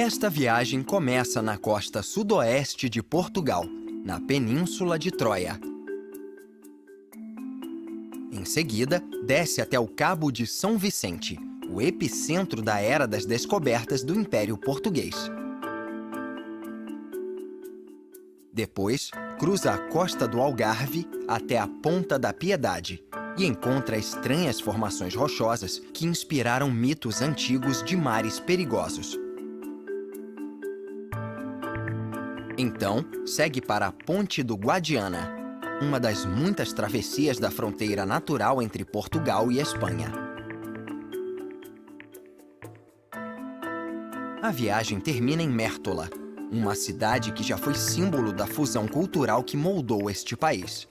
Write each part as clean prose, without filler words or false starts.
Esta viagem começa na costa sudoeste de Portugal, na Península de Troia. Em seguida, desce até o Cabo de São Vicente, o epicentro da era das descobertas do Império Português. Depois, cruza a costa do Algarve até a Ponta da Piedade e encontra estranhas formações rochosas que inspiraram mitos antigos de mares perigosos. Então, segue para a Ponte do Guadiana, uma das muitas travessias da fronteira natural entre Portugal e Espanha. A viagem termina em Mértola, uma cidade que já foi símbolo da fusão cultural que moldou este país.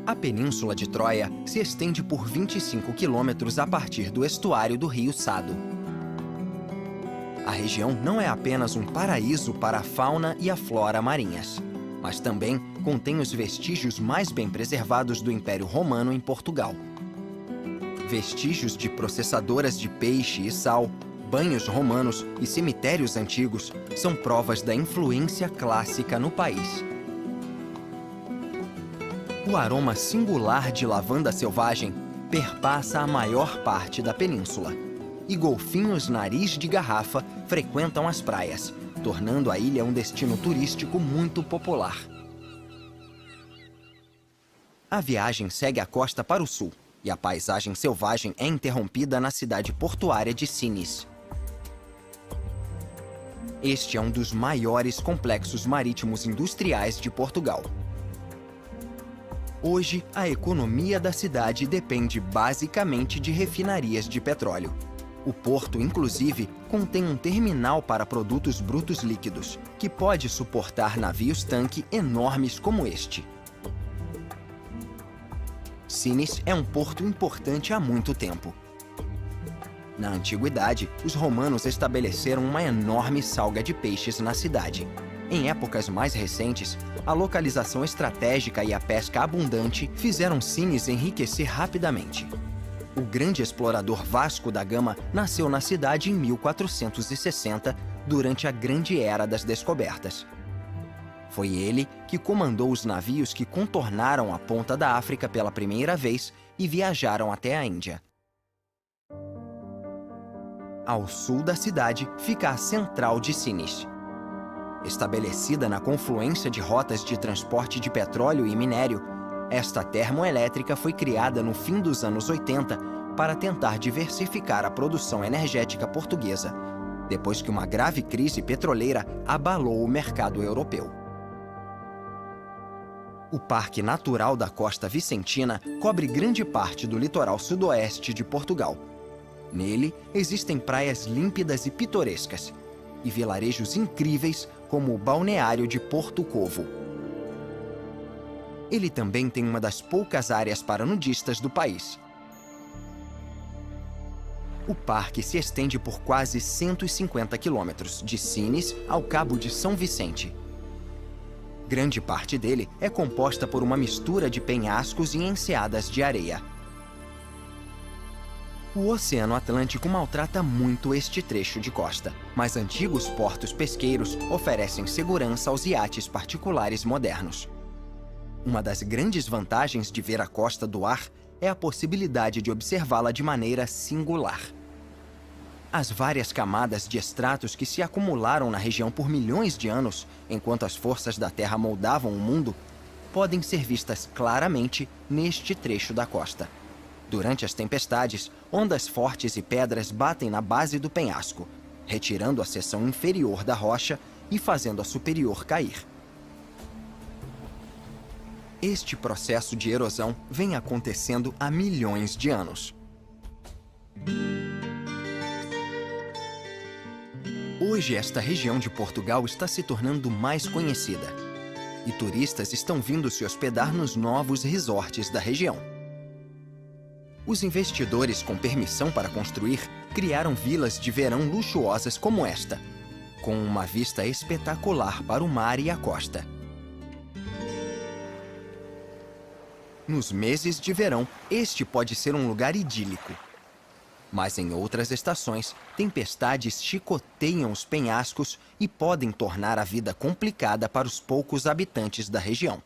A Península de Troia se estende por 25 quilômetros a partir do estuário do rio Sado. A região não é apenas um paraíso para a fauna e a flora marinhas, mas também contém os vestígios mais bem preservados do Império Romano em Portugal. Vestígios de processadoras de peixe e sal, banhos romanos e cemitérios antigos são provas da influência clássica no país. O aroma singular de lavanda selvagem perpassa a maior parte da península, e golfinhos nariz de garrafa frequentam as praias, tornando a ilha um destino turístico muito popular. A viagem segue a costa para o sul, e a paisagem selvagem é interrompida na cidade portuária de Sines. Este é um dos maiores complexos marítimos industriais de Portugal. Hoje, a economia da cidade depende basicamente de refinarias de petróleo. O porto, inclusive, contém um terminal para produtos brutos líquidos, que pode suportar navios-tanque enormes como este. Sines é um porto importante há muito tempo. Na antiguidade, os romanos estabeleceram uma enorme salga de peixes na cidade. Em épocas mais recentes, a localização estratégica e a pesca abundante fizeram Sines enriquecer rapidamente. O grande explorador Vasco da Gama nasceu na cidade em 1460, durante a Grande Era das Descobertas. Foi ele que comandou os navios que contornaram a ponta da África pela primeira vez e viajaram até a Índia. Ao sul da cidade fica a Central de Sines. Estabelecida na confluência de rotas de transporte de petróleo e minério, esta termoelétrica foi criada no fim dos anos 80 para tentar diversificar a produção energética portuguesa, depois que uma grave crise petroleira abalou o mercado europeu. O Parque Natural da Costa Vicentina cobre grande parte do litoral sudoeste de Portugal. Nele, existem praias límpidas e pitorescas, e vilarejos incríveis como o balneário de Porto Covo. Ele também tem uma das poucas áreas para nudistas do país. O parque se estende por quase 150 quilômetros, de Sines ao Cabo de São Vicente. Grande parte dele é composta por uma mistura de penhascos e enseadas de areia. O Oceano Atlântico maltrata muito este trecho de costa, mas antigos portos pesqueiros oferecem segurança aos iates particulares modernos. Uma das grandes vantagens de ver a Costa do Ar é a possibilidade de observá-la de maneira singular. As várias camadas de estratos que se acumularam na região por milhões de anos, enquanto as forças da Terra moldavam o mundo, podem ser vistas claramente neste trecho da costa. Durante as tempestades, ondas fortes e pedras batem na base do penhasco, retirando a seção inferior da rocha e fazendo a superior cair. Este processo de erosão vem acontecendo há milhões de anos. Hoje, esta região de Portugal está se tornando mais conhecida, e turistas estão vindo se hospedar nos novos resorts da região. Os investidores com permissão para construir criaram vilas de verão luxuosas como esta, com uma vista espetacular para o mar e a costa. Nos meses de verão, este pode ser um lugar idílico. Mas em outras estações, tempestades chicoteiam os penhascos e podem tornar a vida complicada para os poucos habitantes da região.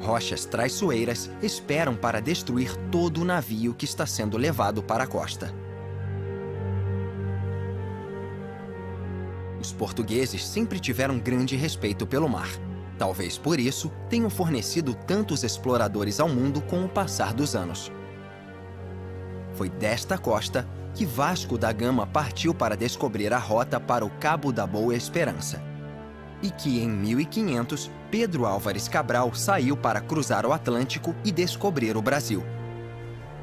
Rochas traiçoeiras esperam para destruir todo o navio que está sendo levado para a costa. Os portugueses sempre tiveram grande respeito pelo mar. Talvez por isso tenham fornecido tantos exploradores ao mundo com o passar dos anos. Foi desta costa que Vasco da Gama partiu para descobrir a rota para o Cabo da Boa Esperança. E que em 1500, Pedro Álvares Cabral saiu para cruzar o Atlântico e descobrir o Brasil,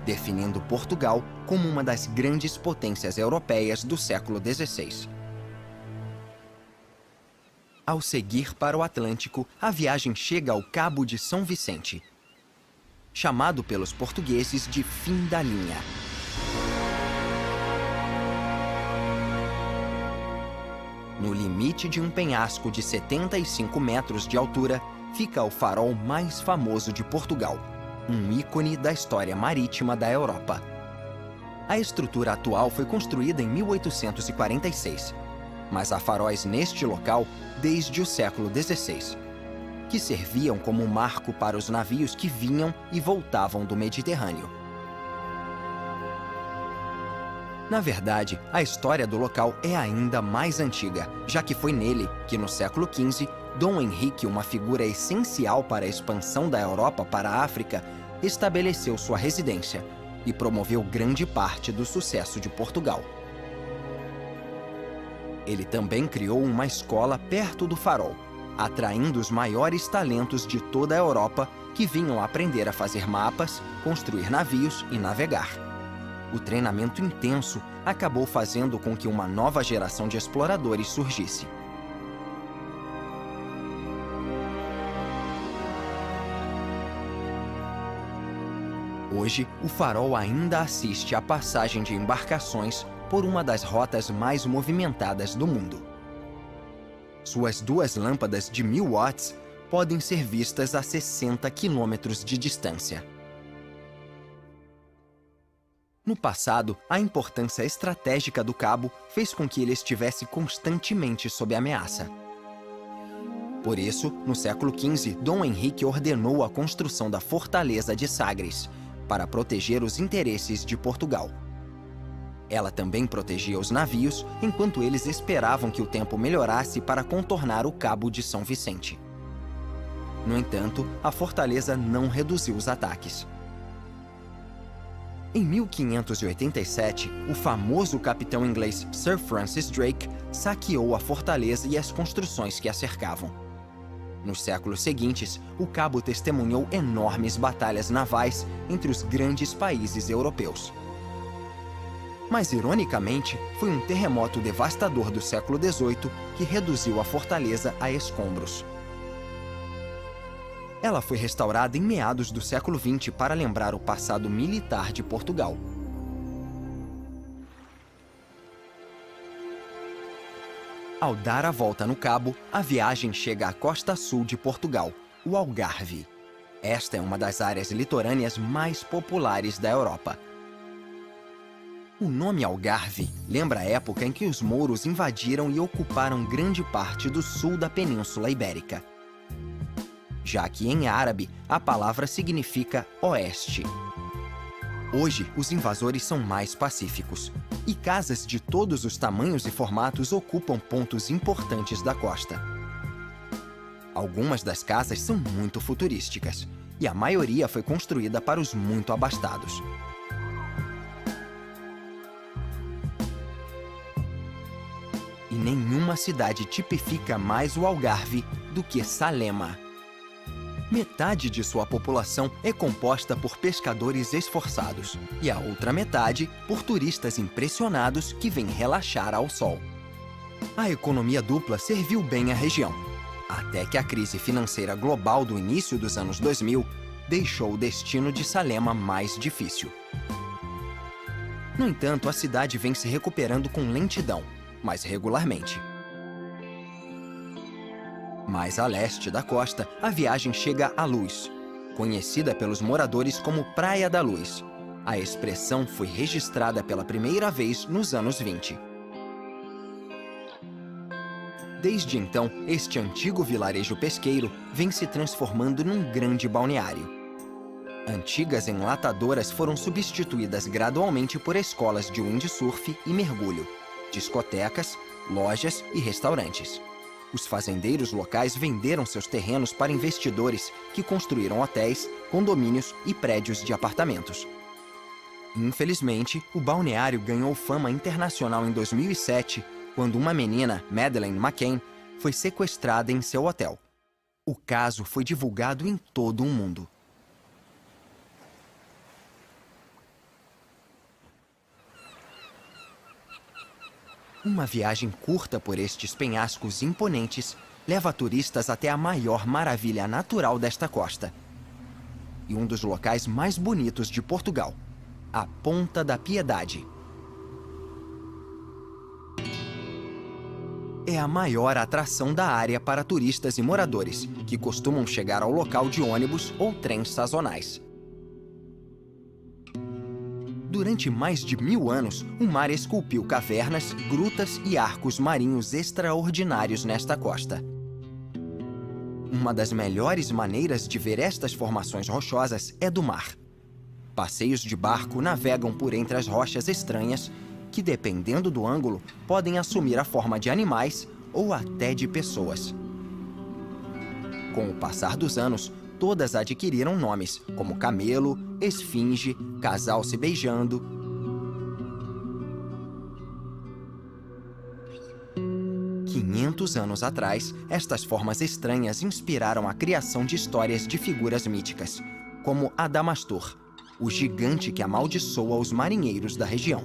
definindo Portugal como uma das grandes potências europeias do século XVI. Ao seguir para o Atlântico, a viagem chega ao Cabo de São Vicente, chamado pelos portugueses de Fim da Linha. No limite de um penhasco de 75 metros de altura, fica o farol mais famoso de Portugal, um ícone da história marítima da Europa. A estrutura atual foi construída em 1846, mas há faróis neste local desde o século XVI, que serviam como marco para os navios que vinham e voltavam do Mediterrâneo. Na verdade, a história do local é ainda mais antiga, já que foi nele que, no século XV, Dom Henrique, uma figura essencial para a expansão da Europa para a África, estabeleceu sua residência e promoveu grande parte do sucesso de Portugal. Ele também criou uma escola perto do farol, atraindo os maiores talentos de toda a Europa que vinham aprender a fazer mapas, construir navios e navegar. O treinamento intenso acabou fazendo com que uma nova geração de exploradores surgisse. Hoje, o farol ainda assiste à passagem de embarcações por uma das rotas mais movimentadas do mundo. Suas duas lâmpadas de 1000 watts podem ser vistas a 60 quilômetros de distância. No passado, a importância estratégica do cabo fez com que ele estivesse constantemente sob ameaça. Por isso, no século XV, Dom Henrique ordenou a construção da Fortaleza de Sagres, para proteger os interesses de Portugal. Ela também protegia os navios, enquanto eles esperavam que o tempo melhorasse para contornar o Cabo de São Vicente. No entanto, a fortaleza não reduziu os ataques. Em 1587, o famoso capitão inglês Sir Francis Drake saqueou a fortaleza e as construções que a cercavam. Nos séculos seguintes, o cabo testemunhou enormes batalhas navais entre os grandes países europeus. Mas, ironicamente, foi um terremoto devastador do século XVIII que reduziu a fortaleza a escombros. Ela foi restaurada em meados do século XX para lembrar o passado militar de Portugal. Ao dar a volta no cabo, a viagem chega à costa sul de Portugal, o Algarve. Esta é uma das áreas litorâneas mais populares da Europa. O nome Algarve lembra a época em que os mouros invadiram e ocuparam grande parte do sul da Península Ibérica, já que em árabe a palavra significa oeste. Hoje, os invasores são mais pacíficos, e casas de todos os tamanhos e formatos ocupam pontos importantes da costa. Algumas das casas são muito futurísticas, e a maioria foi construída para os muito abastados. E nenhuma cidade tipifica mais o Algarve do que Salema. Metade de sua população é composta por pescadores esforçados e a outra metade por turistas impressionados que vêm relaxar ao sol. A economia dupla serviu bem à região, até que a crise financeira global do início dos anos 2000 deixou o destino de Salema mais difícil. No entanto, a cidade vem se recuperando com lentidão, mas regularmente. Mais a leste da costa, a viagem chega à Luz, conhecida pelos moradores como Praia da Luz. A expressão foi registrada pela primeira vez nos anos 20. Desde então, este antigo vilarejo pesqueiro vem se transformando num grande balneário. Antigas enlatadoras foram substituídas gradualmente por escolas de windsurf e mergulho, discotecas, lojas e restaurantes. Os fazendeiros locais venderam seus terrenos para investidores que construíram hotéis, condomínios e prédios de apartamentos. Infelizmente, o balneário ganhou fama internacional em 2007, quando uma menina, Madeleine McCann, foi sequestrada em seu hotel. O caso foi divulgado em todo o mundo. Uma viagem curta por estes penhascos imponentes leva turistas até a maior maravilha natural desta costa e um dos locais mais bonitos de Portugal, a Ponta da Piedade. É a maior atração da área para turistas e moradores, que costumam chegar ao local de ônibus ou trens sazonais. Durante mais de 1000 anos, o mar esculpiu cavernas, grutas e arcos marinhos extraordinários nesta costa. Uma das melhores maneiras de ver estas formações rochosas é do mar. Passeios de barco navegam por entre as rochas estranhas, que, dependendo do ângulo, podem assumir a forma de animais ou até de pessoas. Com o passar dos anos, todas adquiriram nomes, como camelo, esfinge, casal se beijando. Há 500 anos atrás, estas formas estranhas inspiraram a criação de histórias de figuras míticas, como Adamastor, o gigante que amaldiçoa os marinheiros da região.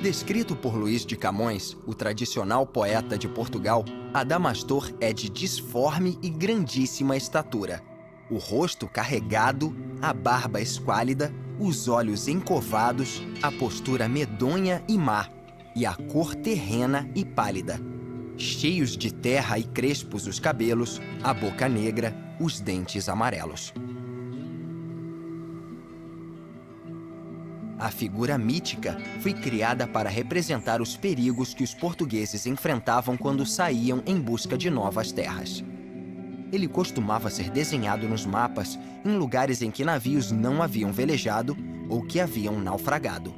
Descrito por Luís de Camões, o tradicional poeta de Portugal, Adamastor é de disforme e grandíssima estatura. O rosto carregado, a barba esquálida, os olhos encovados, a postura medonha e má, e a cor terrena e pálida. Cheios de terra e crespos os cabelos, a boca negra, os dentes amarelos. A figura mítica foi criada para representar os perigos que os portugueses enfrentavam quando saíam em busca de novas terras. Ele costumava ser desenhado nos mapas em lugares em que navios não haviam velejado ou que haviam naufragado.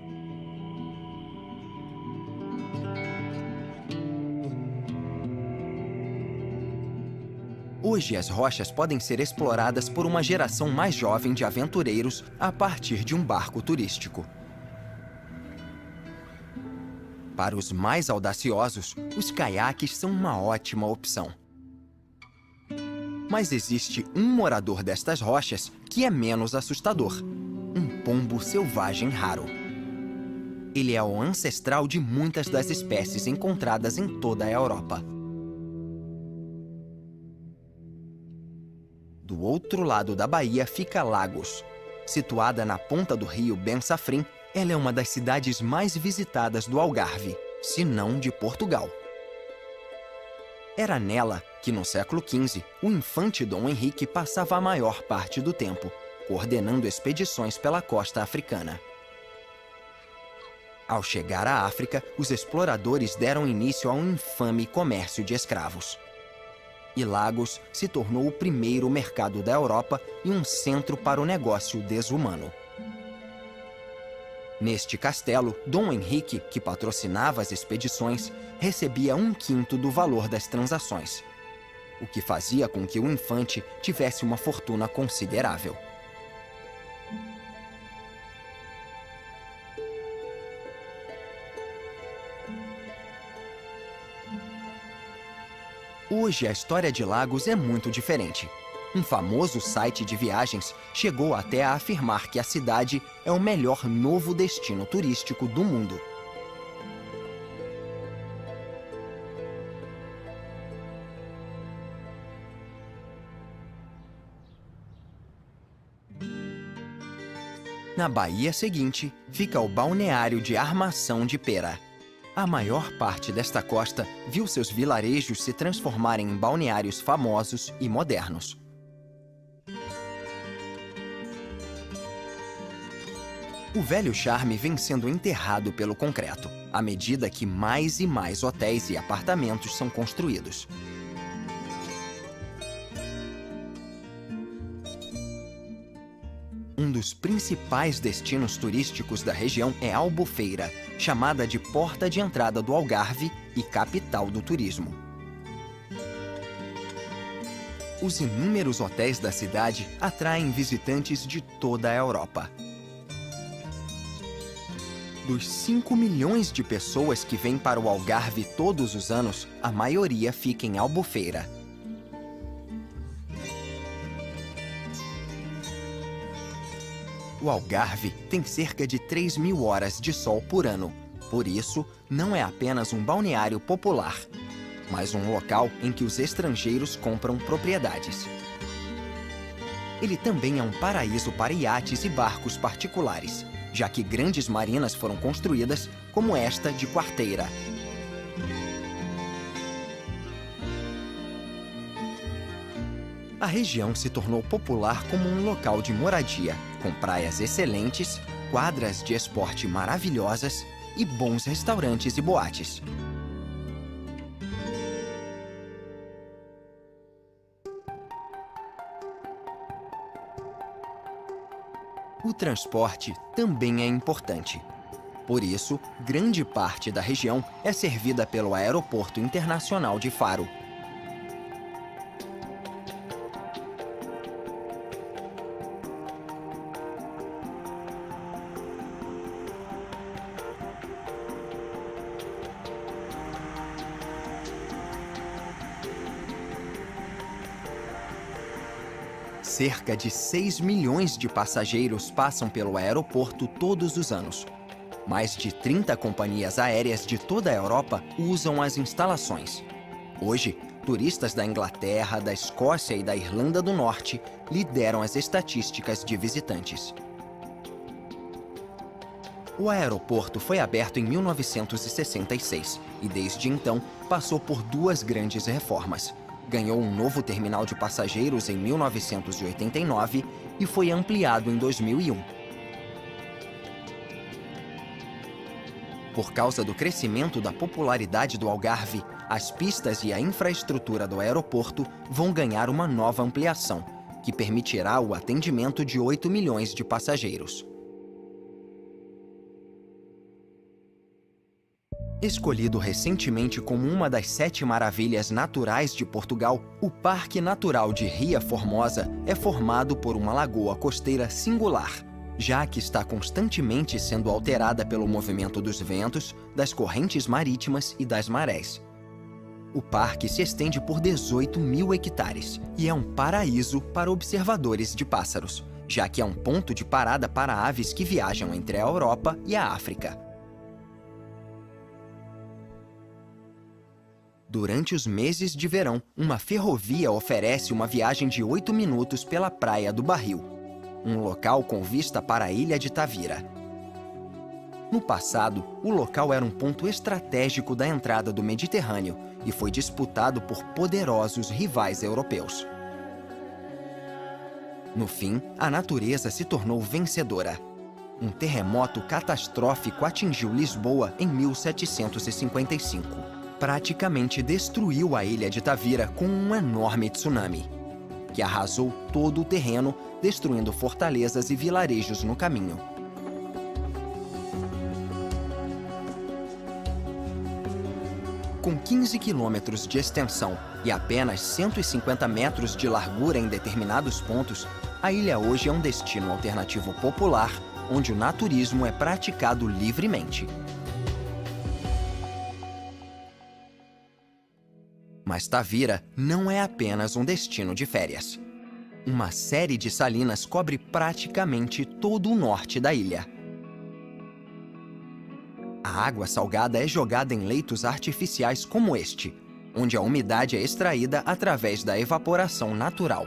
Hoje, as rochas podem ser exploradas por uma geração mais jovem de aventureiros a partir de um barco turístico. Para os mais audaciosos, os caiaques são uma ótima opção. Mas existe um morador destas rochas que é menos assustador: um pombo selvagem raro. Ele é o ancestral de muitas das espécies encontradas em toda a Europa. Do outro lado da baía fica Lagos. Situada na ponta do rio Ben Safrim, ela é uma das cidades mais visitadas do Algarve, se não de Portugal. Era nela que, no século XV, o infante Dom Henrique passava a maior parte do tempo, coordenando expedições pela costa africana. Ao chegar à África, os exploradores deram início a um infame comércio de escravos. E Lagos se tornou o primeiro mercado da Europa e um centro para o negócio desumano. Neste castelo, Dom Henrique, que patrocinava as expedições, recebia 1/5 do valor das transações, o que fazia com que o infante tivesse uma fortuna considerável. Hoje, a história de Lagos é muito diferente. Um famoso site de viagens chegou até a afirmar que a cidade é o melhor novo destino turístico do mundo. Na baía seguinte, fica o balneário de Armação de Pera. A maior parte desta costa viu seus vilarejos se transformarem em balneários famosos e modernos. O velho charme vem sendo enterrado pelo concreto, à medida que mais e mais hotéis e apartamentos são construídos. Um dos principais destinos turísticos da região é Albufeira, chamada de porta de entrada do Algarve e capital do turismo. Os inúmeros hotéis da cidade atraem visitantes de toda a Europa. Dos 5 milhões de pessoas que vêm para o Algarve todos os anos, a maioria fica em Albufeira. O Algarve tem cerca de 3.000 horas de sol por ano. Por isso, não é apenas um balneário popular, mas um local em que os estrangeiros compram propriedades. Ele também é um paraíso para iates e barcos particulares, já que grandes marinas foram construídas, como esta de Quarteira. A região se tornou popular como um local de moradia, com praias excelentes, quadras de esporte maravilhosas e bons restaurantes e boates. O transporte também é importante. Por isso, grande parte da região é servida pelo Aeroporto Internacional de Faro. Cerca de 6 milhões de passageiros passam pelo aeroporto todos os anos. Mais de 30 companhias aéreas de toda a Europa usam as instalações. Hoje, turistas da Inglaterra, da Escócia e da Irlanda do Norte lideram as estatísticas de visitantes. O aeroporto foi aberto em 1966 e, desde então, passou por 2 grandes reformas. Ganhou um novo terminal de passageiros em 1989 e foi ampliado em 2001. Por causa do crescimento da popularidade do Algarve, as pistas e a infraestrutura do aeroporto vão ganhar uma nova ampliação, que permitirá o atendimento de 8 milhões de passageiros. Escolhido recentemente como uma das 7 maravilhas naturais de Portugal, o Parque Natural de Ria Formosa é formado por uma lagoa costeira singular, já que está constantemente sendo alterada pelo movimento dos ventos, das correntes marítimas e das marés. O parque se estende por 18.000 hectares e é um paraíso para observadores de pássaros, já que é um ponto de parada para aves que viajam entre a Europa e a África. Durante os meses de verão, uma ferrovia oferece uma viagem de 8 minutos pela Praia do Barril, um local com vista para a ilha de Tavira. No passado, o local era um ponto estratégico da entrada do Mediterrâneo e foi disputado por poderosos rivais europeus. No fim, a natureza se tornou vencedora. Um terremoto catastrófico atingiu Lisboa em 1755. Praticamente destruiu a ilha de Tavira com um enorme tsunami, que arrasou todo o terreno, destruindo fortalezas e vilarejos no caminho. Com 15 quilômetros de extensão e apenas 150 metros de largura em determinados pontos, a ilha hoje é um destino alternativo popular, onde o naturismo é praticado livremente. Mas Tavira não é apenas um destino de férias. Uma série de salinas cobre praticamente todo o norte da ilha. A água salgada é jogada em leitos artificiais como este, onde a umidade é extraída através da evaporação natural.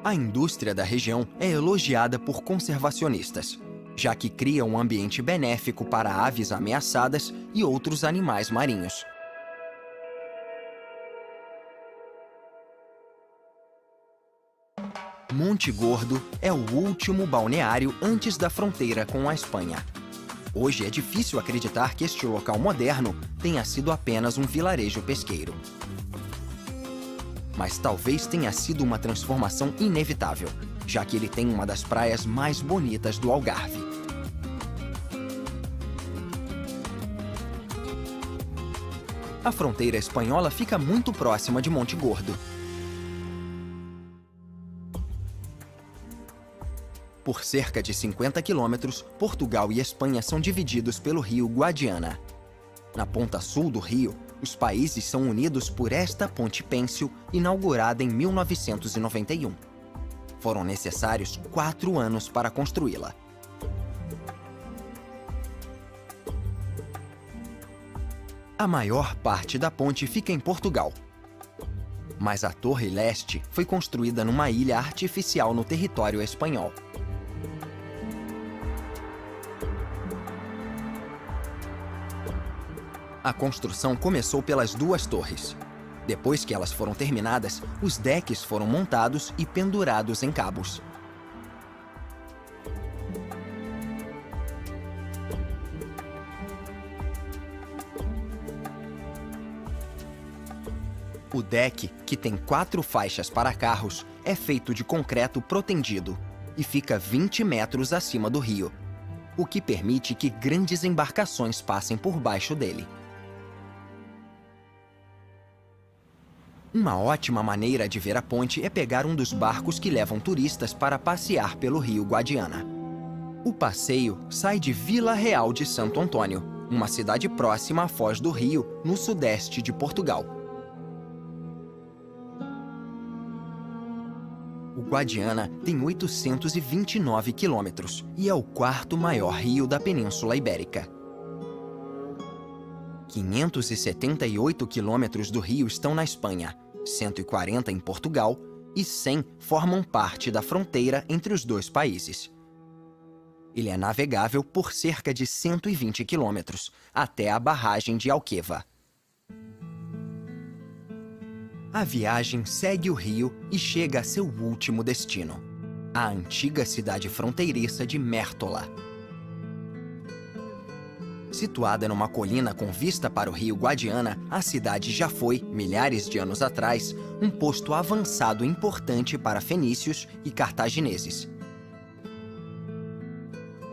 A indústria da região é elogiada por conservacionistas. já que cria um ambiente benéfico para aves ameaçadas e outros animais marinhos. Monte Gordo é o último balneário antes da fronteira com a Espanha. Hoje é difícil acreditar que este local moderno tenha sido apenas um vilarejo pesqueiro. Mas talvez tenha sido uma transformação inevitável, já que ele tem uma das praias mais bonitas do Algarve. A fronteira espanhola fica muito próxima de Monte Gordo. Por cerca de 50 quilômetros, Portugal e Espanha são divididos pelo rio Guadiana. Na ponta sul do rio, os países são unidos por esta ponte pêncil, inaugurada em 1991. Foram necessários 4 anos para construí-la. A maior parte da ponte fica em Portugal. Mas a Torre Leste foi construída numa ilha artificial no território espanhol. A construção começou pelas 2 torres. Depois que elas foram terminadas, os decks foram montados e pendurados em cabos. O deck, que tem 4 faixas para carros, é feito de concreto protendido e fica 20 metros acima do rio, o que permite que grandes embarcações passem por baixo dele. Uma ótima maneira de ver a ponte é pegar um dos barcos que levam turistas para passear pelo rio Guadiana. O passeio sai de Vila Real de Santo Antônio, uma cidade próxima à Foz do Rio, no sudeste de Portugal. O Guadiana tem 829 quilômetros e é o 4º maior rio da Península Ibérica. 578 quilômetros do rio estão na Espanha, 140 em Portugal e 100 formam parte da fronteira entre os 2 países. Ele é navegável por cerca de 120 quilômetros, até a barragem de Alqueva. A viagem segue o rio e chega a seu último destino, a antiga cidade fronteiriça de Mértola. Situada numa colina com vista para o rio Guadiana, a cidade já foi, milhares de anos atrás, um posto avançado importante para fenícios e cartagineses.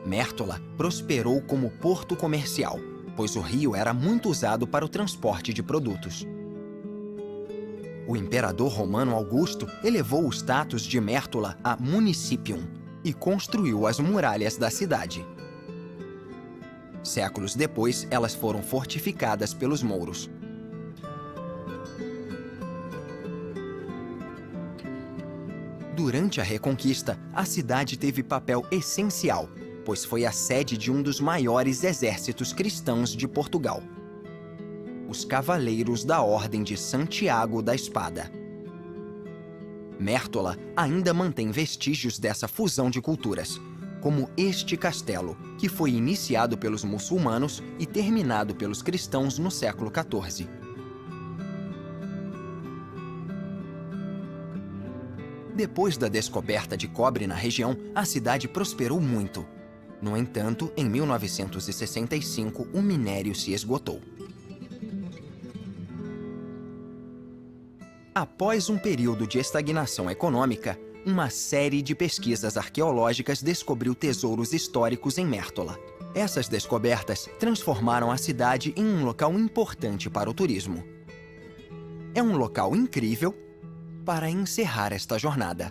Mértola prosperou como porto comercial, pois o rio era muito usado para o transporte de produtos. O imperador romano Augusto elevou o status de Mértola a municipium e construiu as muralhas da cidade. Séculos depois, elas foram fortificadas pelos mouros. Durante a Reconquista, a cidade teve papel essencial, pois foi a sede de um dos maiores exércitos cristãos de Portugal, os Cavaleiros da Ordem de Santiago da Espada. Mértola ainda mantém vestígios dessa fusão de culturas, como este castelo, que foi iniciado pelos muçulmanos e terminado pelos cristãos no século XIV. Depois da descoberta de cobre na região, a cidade prosperou muito. No entanto, em 1965, o minério se esgotou. Após um período de estagnação econômica, uma série de pesquisas arqueológicas descobriu tesouros históricos em Mértola. Essas descobertas transformaram a cidade em um local importante para o turismo. É um local incrível para encerrar esta jornada.